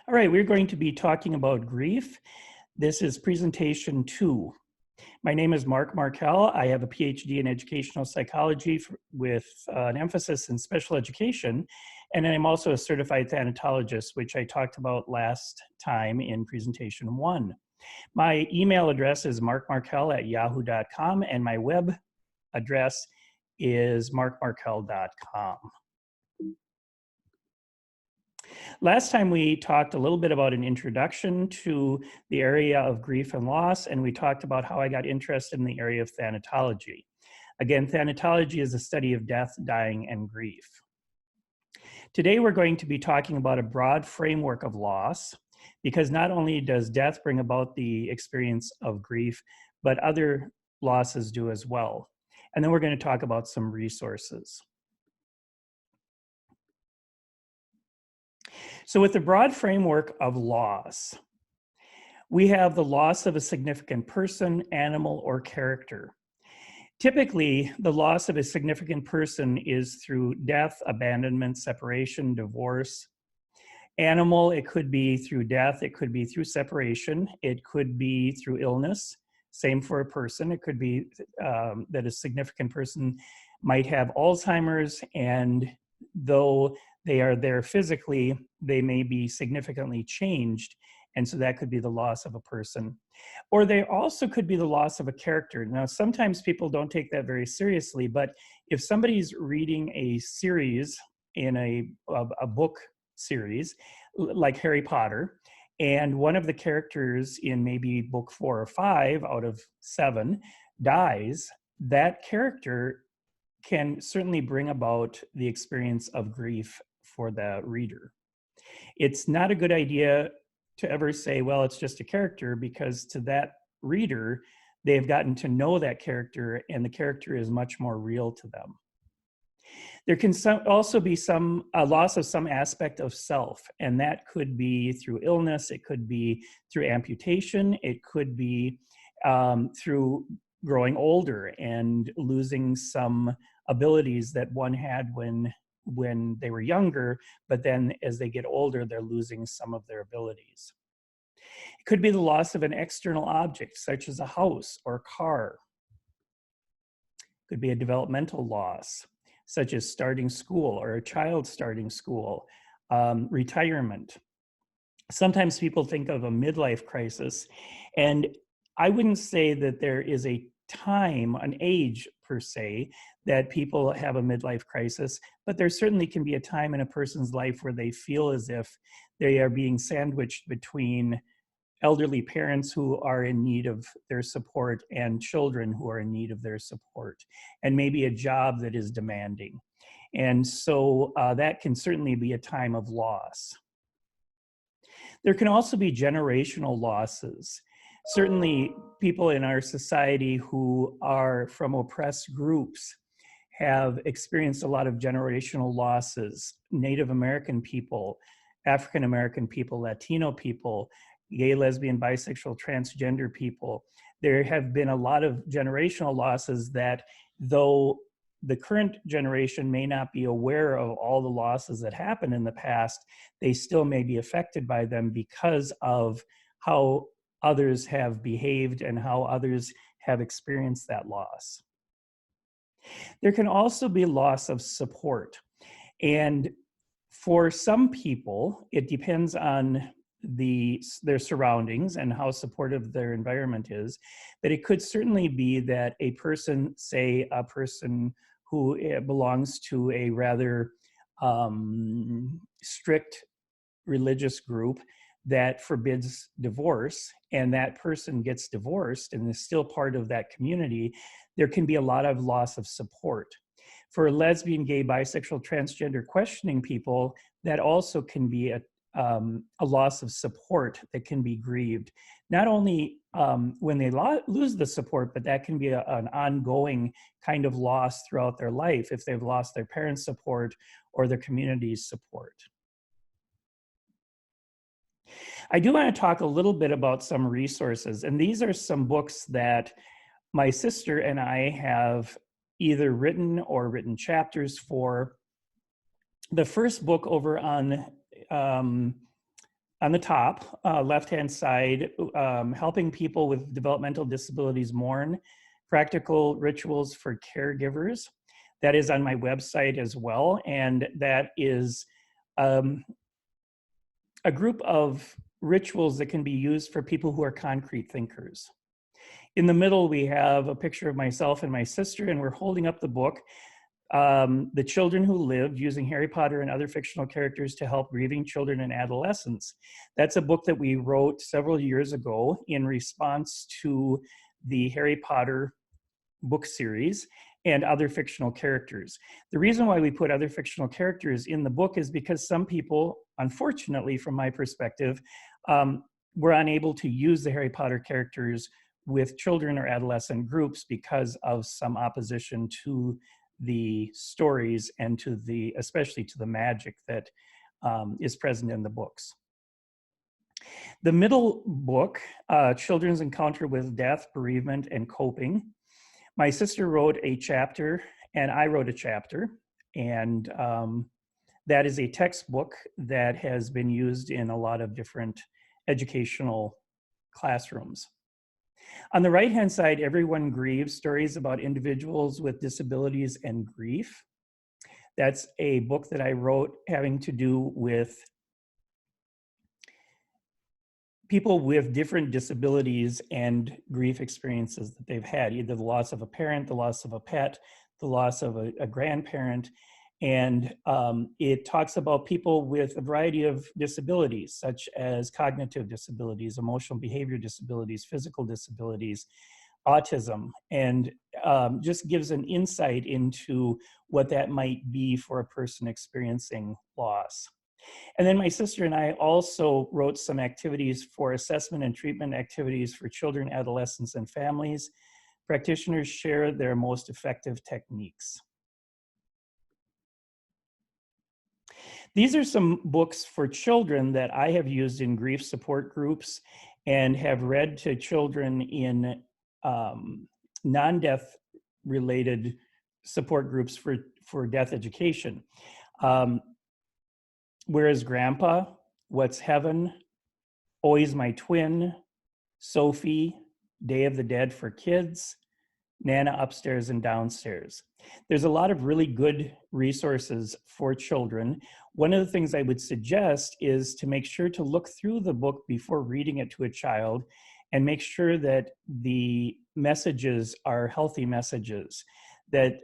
All right, we're going to be talking about grief. This is presentation 2. My name is Mark Markell. I have a PhD in educational psychology with an emphasis in special education, and I'm also a certified thanatologist, which I talked about last time in presentation 1. My email address is markmarkell@yahoo.com, and my web address is markmarkell.com. Last time we talked a little bit about an introduction to the area of grief and loss, and we talked about how I got interested in the area of thanatology. Again, thanatology is the study of death, dying, and grief. Today we're going to be talking about a broad framework of loss, because not only does death bring about the experience of grief, but other losses do as well. And then we're going to talk about some resources. So with the broad framework of loss, we have the loss of a significant person, animal, or character. Typically, the loss of a significant person is through death, abandonment, separation, divorce. Animal, it could be through death, it could be through separation, it could be through illness. Same for a person. It could be that a significant person might have Alzheimer's, and though they are there physically, they may be significantly changed, and so that could be the loss of a person. Or they also could be the loss of a character. Now, sometimes people don't take that very seriously, but if somebody's reading a series in a book series, like Harry Potter, and one of the characters in maybe book 4 or 5 out of 7 dies, that character can certainly bring about the experience of grief for the reader. It's not a good idea to ever say, well, it's just a character, because to that reader, they've gotten to know that character, and the character is much more real to them. There can also be a loss of some aspect of self, and that could be through illness, it could be through amputation, it could be through growing older and losing some abilities that one had when they were younger, but then as they get older, they're losing some of their abilities. It could be the loss of an external object, such as a house or car. It could be a developmental loss, such as starting school or a child starting school, retirement. Sometimes people think of a midlife crisis, and I wouldn't say that there is a time, an age per se, that people have a midlife crisis, but there certainly can be a time in a person's life where they feel as if they are being sandwiched between elderly parents who are in need of their support and children who are in need of their support, and maybe a job that is demanding. And so that can certainly be a time of loss. There can also be generational losses. Certainly, people in our society who are from oppressed groups have experienced a lot of generational losses. Native American people, African American people, Latino people, gay, lesbian, bisexual, transgender people. There have been a lot of generational losses that, though the current generation may not be aware of all the losses that happened in the past, they still may be affected by them because of how others have behaved and how others have experienced that loss. There can also be loss of support. And for some people, it depends on their surroundings and how supportive their environment is. But it could certainly be that a person, say a person who belongs to a rather strict religious group that forbids divorce, and that person gets divorced and is still part of that community, there can be a lot of loss of support. For lesbian, gay, bisexual, transgender questioning people, that also can be a loss of support that can be grieved. Not only when they lose the support, but that can be an ongoing kind of loss throughout their life if they've lost their parents' support or their community's support. I do want to talk a little bit about some resources, and these are some books that my sister and I have either written or written chapters for. The first book over on on the top, left-hand side, helping people with developmental disabilities mourn, practical rituals for caregivers. That is on my website as well, and that is a group of rituals that can be used for people who are concrete thinkers. In the middle, we have a picture of myself and my sister, and we're holding up the book, The Children Who Lived, Using Harry Potter and Other Fictional Characters to Help Grieving Children and Adolescents. That's a book that we wrote several years ago in response to the Harry Potter book series and other fictional characters. The reason why we put other fictional characters in the book is because some people, unfortunately from my perspective, were unable to use the Harry Potter characters with children or adolescent groups because of some opposition to the stories and to the, especially to the magic that is present in the books. The middle book, Children's Encounter with Death, Bereavement, and Coping. My sister wrote a chapter and I wrote a chapter, and that is a textbook that has been used in a lot of different educational classrooms. On the right-hand side, Everyone Grieves, Stories About Individuals with Disabilities and Grief. That's a book that I wrote having to do with people with different disabilities and grief experiences that they've had, either the loss of a parent, the loss of a pet, the loss of a grandparent. And it talks about people with a variety of disabilities, such as cognitive disabilities, emotional behavior disabilities, physical disabilities, autism, and just gives an insight into what that might be for a person experiencing loss. And then my sister and I also wrote some activities for assessment and treatment activities for children, adolescents, and families. Practitioners share their most effective techniques. These are some books for children that I have used in grief support groups and have read to children in non-death related support groups for death education. Where's Grandpa? What's Heaven? Always My Twin? Sophie? Day of the Dead for Kids? Nana Upstairs and Downstairs. There's a lot of really good resources for children. One of the things I would suggest is to make sure to look through the book before reading it to a child and make sure that the messages are healthy messages, that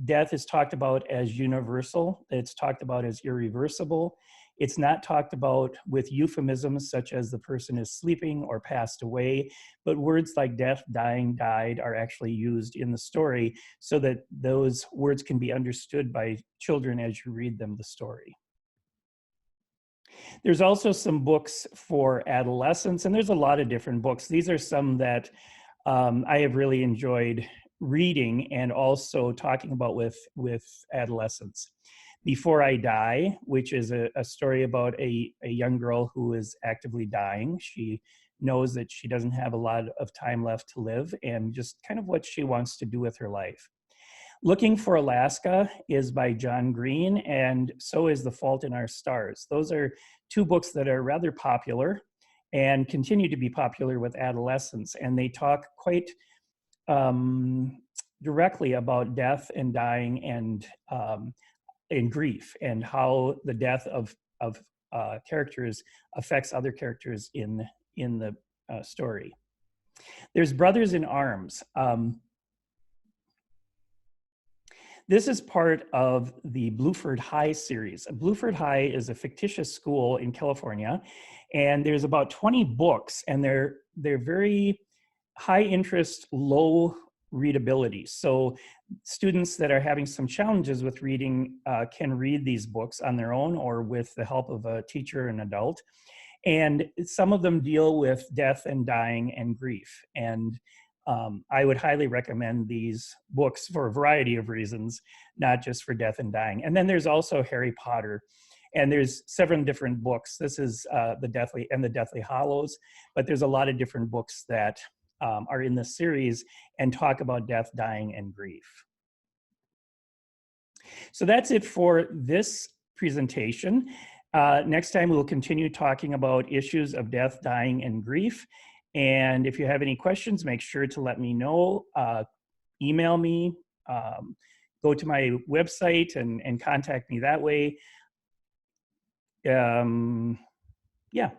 death is talked about as universal, that it's talked about as irreversible. It's not talked about with euphemisms such as the person is sleeping or passed away, but words like death, dying, died are actually used in the story so that those words can be understood by children as you read them the story. There's also some books for adolescents, and there's a lot of different books. These are some that I have really enjoyed reading and also talking about with adolescents. Before I Die, which is a story about a young girl who is actively dying. She knows that she doesn't have a lot of time left to live and just kind of what she wants to do with her life. Looking for Alaska is by John Green, and so is The Fault in Our Stars. Those are two books that are rather popular and continue to be popular with adolescents, and they talk quite directly about death and dying and grief and how the death of characters affects other characters in the story. There's Brothers in Arms. This is part of the Blueford High series. Blueford High is a fictitious school in California, and there's about 20 books, and they're very high interest, low readability. So students that are having some challenges with reading can read these books on their own or with the help of a teacher or an adult. And some of them deal with death and dying and grief. And I would highly recommend these books for a variety of reasons, not just for death and dying. And then there's also Harry Potter. And there's 7 different books. This is the Deathly Hallows, but there's a lot of different books that are in the series and talk about death, dying, and grief. So that's it for this presentation. Next time, we'll continue talking about issues of death, dying, and grief. And if you have any questions, make sure to let me know. Email me, go to my website and contact me that way. Yeah.